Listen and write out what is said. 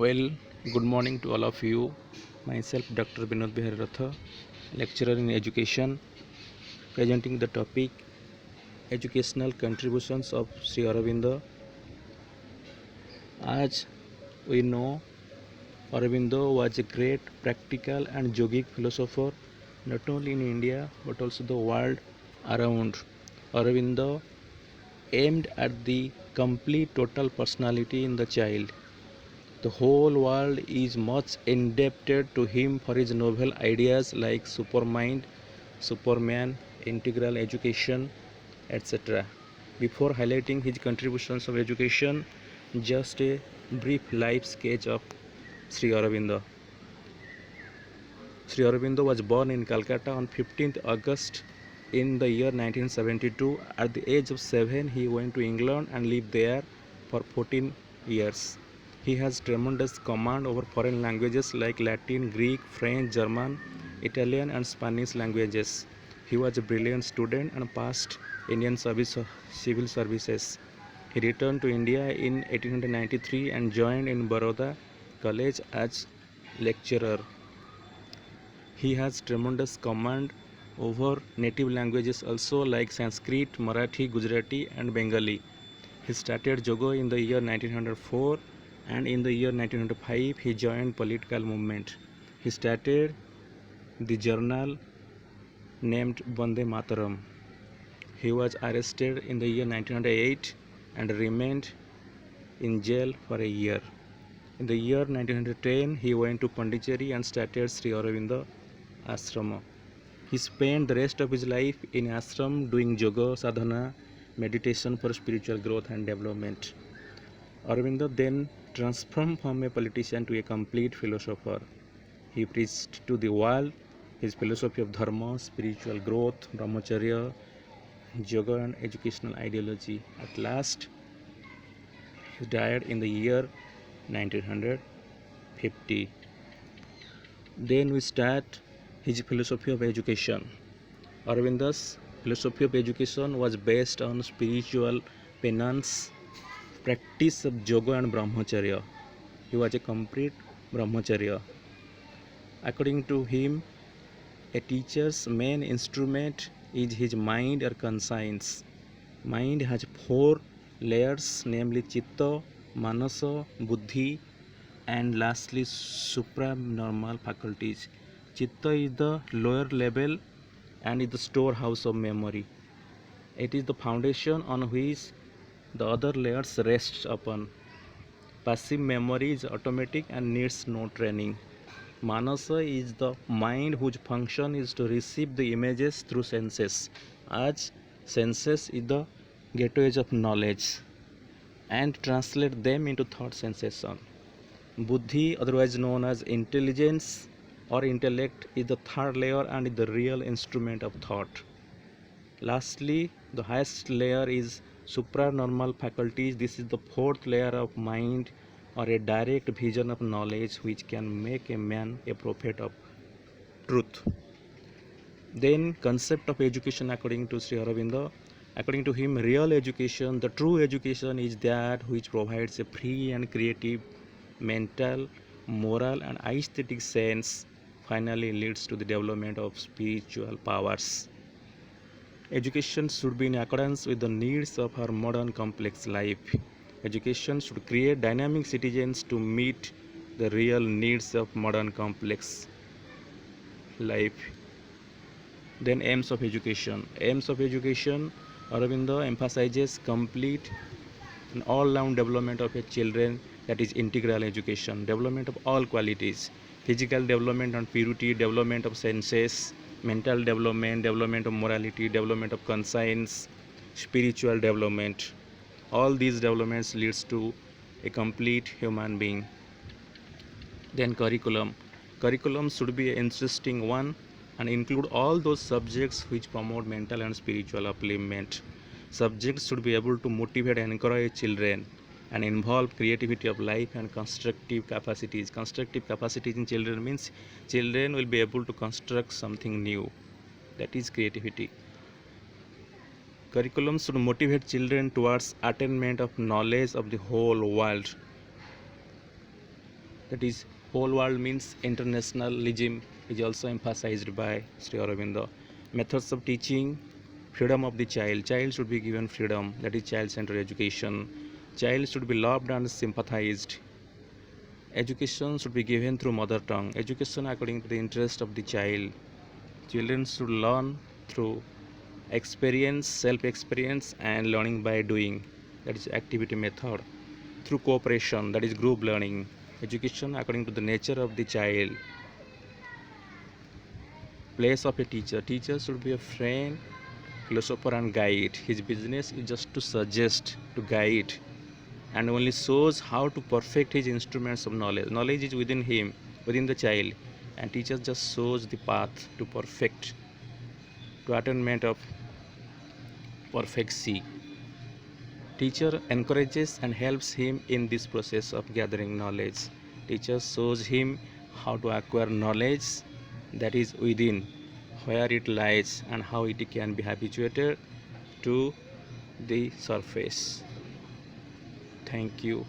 Well, good morning to all of you. Myself, Dr. Binod Bihar Ratha, lecturer in education, presenting the topic Educational Contributions of Sri Aurobindo. As we know, Aurobindo was a great practical and yogic philosopher, not only in India but also the world around. Aurobindo aimed at the complete total personality in the child. The whole world is much indebted to him for his novel ideas like Supermind, Superman, integral education, etc. Before highlighting his contributions of education, just a brief life sketch of Sri Aurobindo. Sri Aurobindo was born in Calcutta on 15th August in the year 1972. At the age of 7, he went to England and lived there for 14 years. He has tremendous command over foreign languages like Latin, Greek, French, German, Italian and Spanish languages. He was a brilliant student and passed Indian civil services. He returned to India in 1893 and joined in Baroda College as lecturer. He has tremendous command over native languages also like Sanskrit, Marathi, Gujarati and Bengali. He started yoga in the year 1904 and in the year 1905 he joined political movement. He started the journal named Vande Mataram. He was arrested in the year 1908 and remained in jail for a year. In the year 1910 he went to Pondicherry and started Sri Aurobindo Ashrama. He spent the rest of his life in ashram doing yoga, sadhana, meditation for spiritual growth and development. Aurobindo then transformed from a politician to a complete philosopher. He preached to the world his philosophy of dharma, spiritual growth, brahmacharya, yoga and educational ideology. At last, he died in the year 1950. Then we start his philosophy of education. Aurobindo's philosophy of education was based on spiritual penance, practice of yoga and brahmacharya. He was a complete brahmacharya. According to him, a teacher's main instrument is his mind or conscience. Mind has four layers, namely chitta, manasa, buddhi, and lastly supranormal faculties. Chitta is the lower level and is the storehouse of memory. It is the foundation on which the other layers rests upon. Passive memory is automatic and needs no training. Manasa is the mind whose function is to receive the images through senses, as senses is the gateways of knowledge and translate them into thought sensation. Buddhi, otherwise known as intelligence or intellect, is the third layer and is the real instrument of thought. Lastly, the highest layer is supranormal faculties. This is the fourth layer of mind or a direct vision of knowledge which can make a man a prophet of truth. Then concept of education according to Sri Aurobindo. According to him, real education, the true education is that which provides a free and creative mental, moral and aesthetic sense, finally leads to the development of spiritual powers. Education should be in accordance with the needs of our modern complex life. Education should create dynamic citizens to meet the real needs of modern complex life. Then aims of education. Aims of education, Aurobindo emphasizes complete and all-round development of a children, that is integral education, development of all qualities, physical development and purity, development of senses, mental development, development of morality, development of conscience, spiritual development. All these developments leads to a complete human being. Then curriculum. Curriculum should be an interesting one and include all those subjects which promote mental and spiritual upliftment. Subjects should be able to motivate and encourage children and involve creativity of life and constructive capacities. Constructive capacities in children means children will be able to construct something new. That is creativity. Curriculum should motivate children towards attainment of knowledge of the whole world. that is whole world means internationalism is also emphasized by Sri Aurobindo. Methods of teaching: freedom of the child should be given freedom, that is child centered education. Child should be loved and sympathized. Education should be given through mother tongue. Education according to the interest of the child. Children should learn through experience, self experience, and learning by doing, that is activity method. Through cooperation, that is group learning. Education according to the nature of the child. Place of a teacher: teacher should be a friend, philosopher, and guide. His business is just to suggest, to guide, and only shows how to perfect his instruments of knowledge. Knowledge is within him, within the child, and teacher just shows the path to perfect, to attainment of perfection. Teacher encourages and helps him in this process of gathering knowledge. Teacher shows him how to acquire knowledge that is within, where it lies, and how it can be habituated to the surface. Thank you.